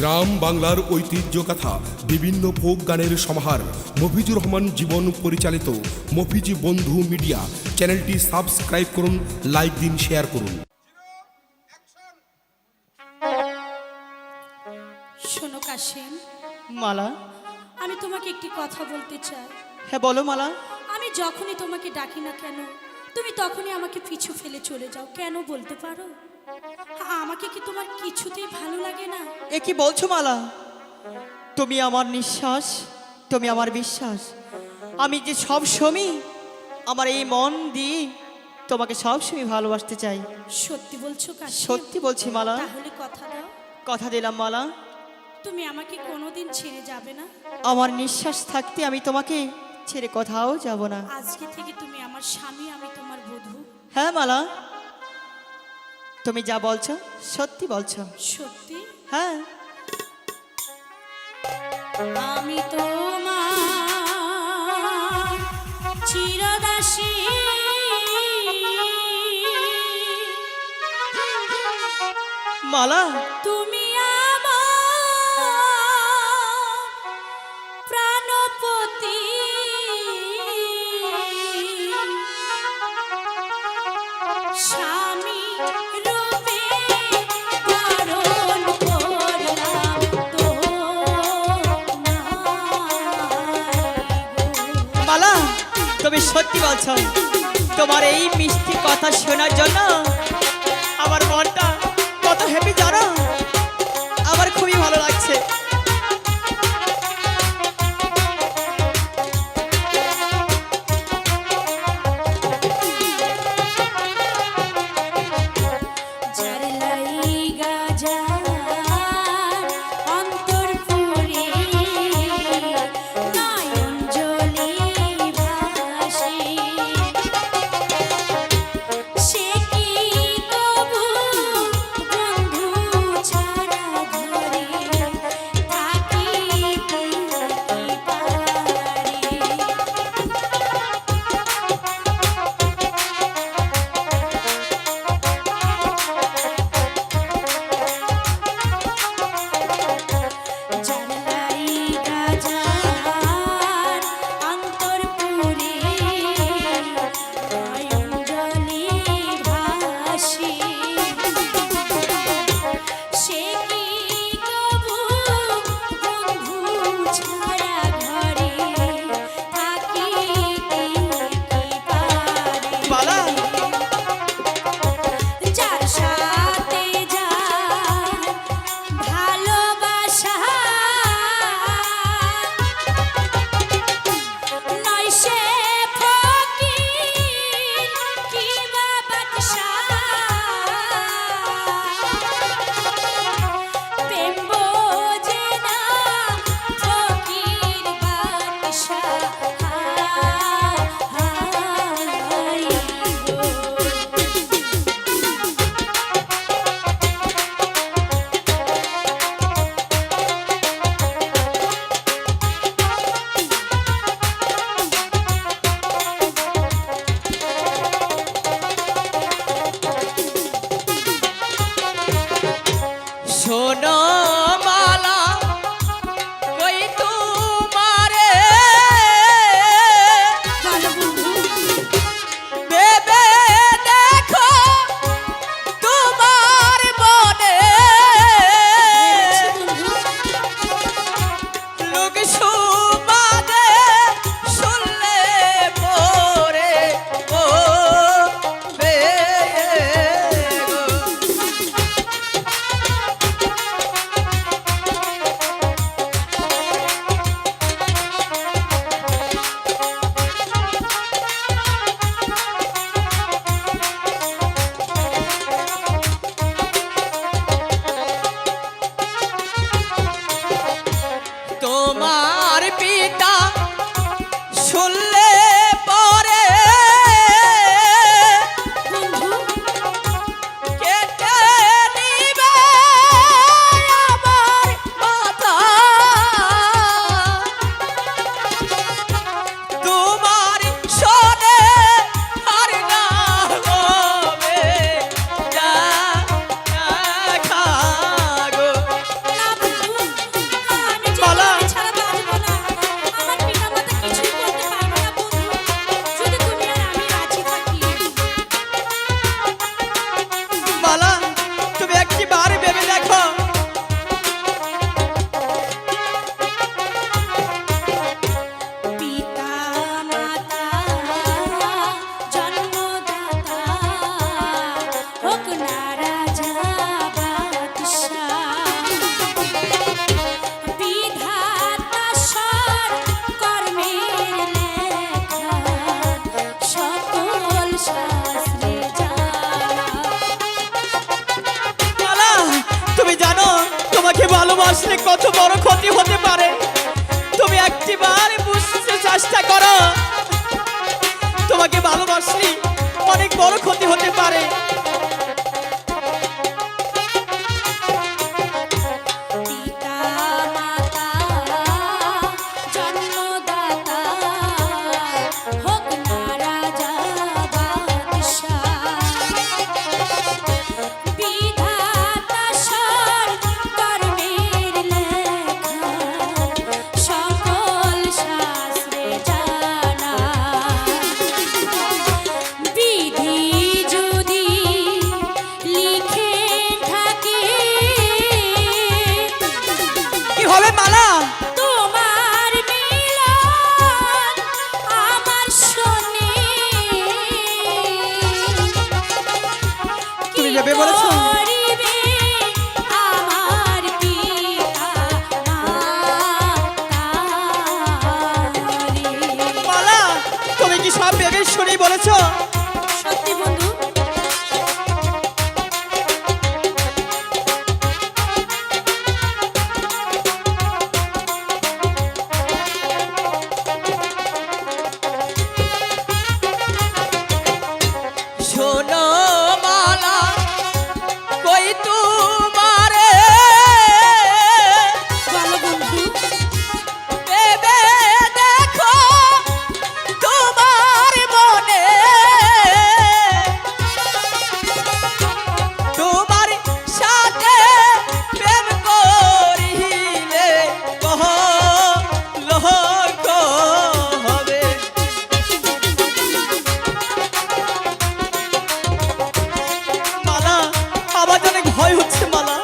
গ্রাম বাংলার ঐতিহ্য কথা, বিভিন্ন ফোক গানের সমাহার। মফিজুর রহমান জীবন পরিচালিত মফিজি বন্ধু মিডিয়া চ্যানেলটি সাবস্ক্রাইব করুন, লাইক দিন, শেয়ার করুন। শোনো কাশেম, মালা। আমি তোমাকে একটি কথা বলতে চাই। হ্যাঁ বলো মালা। আমি যখনই তোমাকে ডাকি না কেন, তুমি তখনই আমাকে পিছু ফেলে চলে যাও। কেন বলতে পারো? আমাকে কি তোমার কিছুতেই ভালো লাগে না? এ কি বলছো মালা? তুমি আমার নিঃশ্বাস, তুমি আমার বিশ্বাস। আমি যে সব সময় আমার এই মন দিয়ে তোমাকে সব সময় ভালোবাসতে চাই। সত্যি বলছো কাশেম? সত্যি বলছি মালা। তাহলে কথা দাও, কথা দিলাম মালা, তুমি আমাকে কোনোদিন ছেড়ে যাবে না। আমার নিঃশ্বাস থাকতে আমি তোমাকে ছেড়ে কোথাও যাব না। আজকে থেকে তুমি আমার স্বামী, আমি তোমার বধূ। হ্যাঁ মালা, তুমি যা বলছো সত্যি বলছো। সত্যি? হ্যাঁ। আমি তোমার চিরদাসী, মালা, তুমি আমার প্রাণপতি। স্বামী রূপে ধারণ করলাম তোমায়। মালা, তুমি সত্যি বলছো। তোমার এই মিষ্টি কথা শোনার জন্য আমার মনটা কত হ্যাপি জানো। আমার খুবই ভালো লাগছে। যার লাইগা যার অন্তর পুরে নয়ন জলে ভাসে, সে কি তবু বন্ধু ছাড়া ঘরে ভালোবাসলে কত বড় ক্ষতি হতে পারে তুমি একটিবার বুঝতে চেষ্টা করো। তোমাকে ভালোবাসলে অনেক বড় ক্ষতি হতে পারে। পিতা মাতা জন্মদাতা হোক না রাজা বাদশাহ, বিধাতা সর কর্মের লেখা সকল শাস্ত্রে জানা। বিধি যদি লিখে থাকে কি হবে মালা? তোমার মিলন আমার শোনে, তুমি যাবে বলেছো? করিবে আমার পিতা মাতারে। মালা, তুমি কি সব ভেবে শুনে বলেছো? সত্যি বন্ধু, শোনো মালা, কই তোমারে বলো বন্ধু। ভেবে দেখো তোমার মনে, তোমার সাথে প্রেম করিলে কলঙ্ক হবে। মালা, আমার অনেক ভয় হচ্ছে মালা।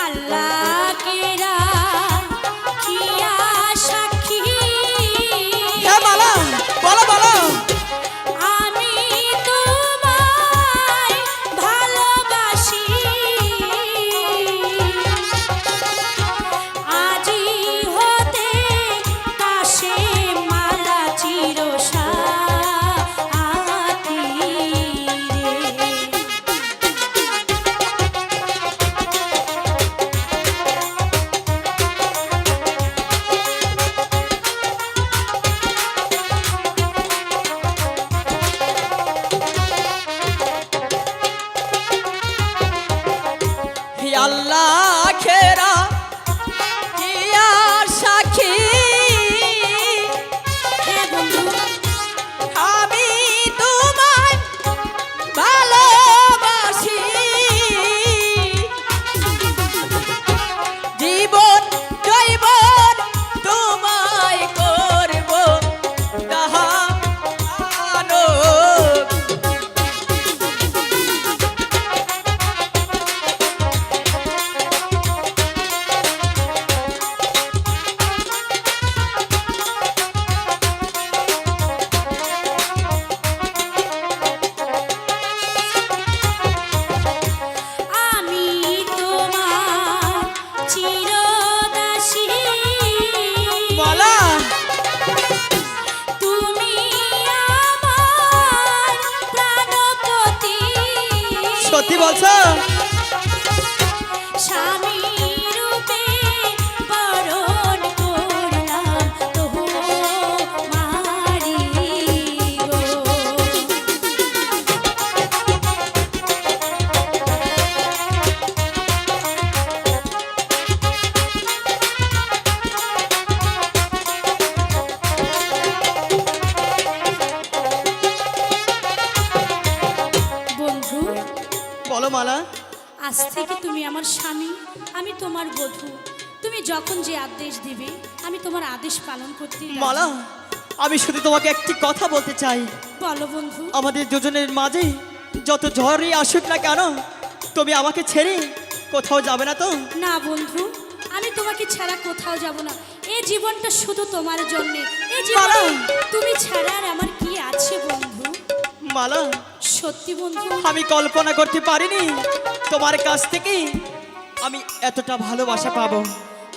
আল্লাহ কেরা কিয়া সাক্ষী, হ্যাঁ মালা, বলো বলো। আমি তোমায় ভালোবাসি, আজি হতে পাশে মালা চিরসাথী রে। হে আল্লাহ খেরা কি আর সাক্ষী, হ্যাঁ বন্ধু, আমি তোমায় ভালোবাসি, জীবন জৈবন তোমায় করব দাহানো। আমি তোমার চিরদাসী, মালা, তুমি আমার প্রাণপতি, সত্যি বলছো? স্বামী রূপে বরণ করলাম তোমারি গো। বন্ধু, বলো মালা। আজ থেকে তুমি আমার স্বামী, আমি তোমার বধূ। তুমি যখন যে আদেশ দিবে আমি তোমার আদেশ পালন করতে রাজি। মালা, আমি শুধু তোমাকে একটি কথা বলতে চাই। বলো বন্ধু। আমাদের দুজনের মাঝে যত ঝড়ই আসুক না কেন, তুমি আমাকে ছেড়ে কোথাও যাবে না তো? না বন্ধু, আমি তোমাকে ছাড়া কোথাও যাব না। এই জীবনটা শুধু তোমার জন্যে। এই জীবনে মালা! তুমি ছাড়া আর আমার কি আছে বন্ধু? মালা, সত্যি বন্ধু, আমি কল্পনা করতে পারিনি তোমার কাছ থেকে আমি এতটা ভালোবাসা পাবো।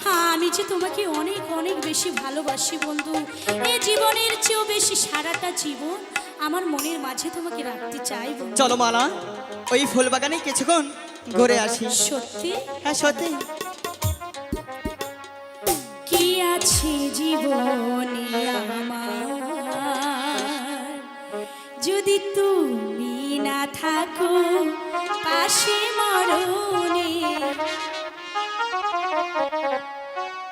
হ্যাঁ আমি যে তোমাকে অনেক অনেক বেশি ভালোবাসি বন্ধু। এ জীবনের চেয়েও বেশি সারাটা জীবন আমার মনের মাঝে তোমাকে রাখতে চাই বন্ধু। চলো মালা, ওই ফুল বাগানে কিছুক্ষণ ঘুরে আসি। সত্যি? হ্যাঁ সত্যি। কি আছে জীবনে আমার যদি তুমি না থাকো,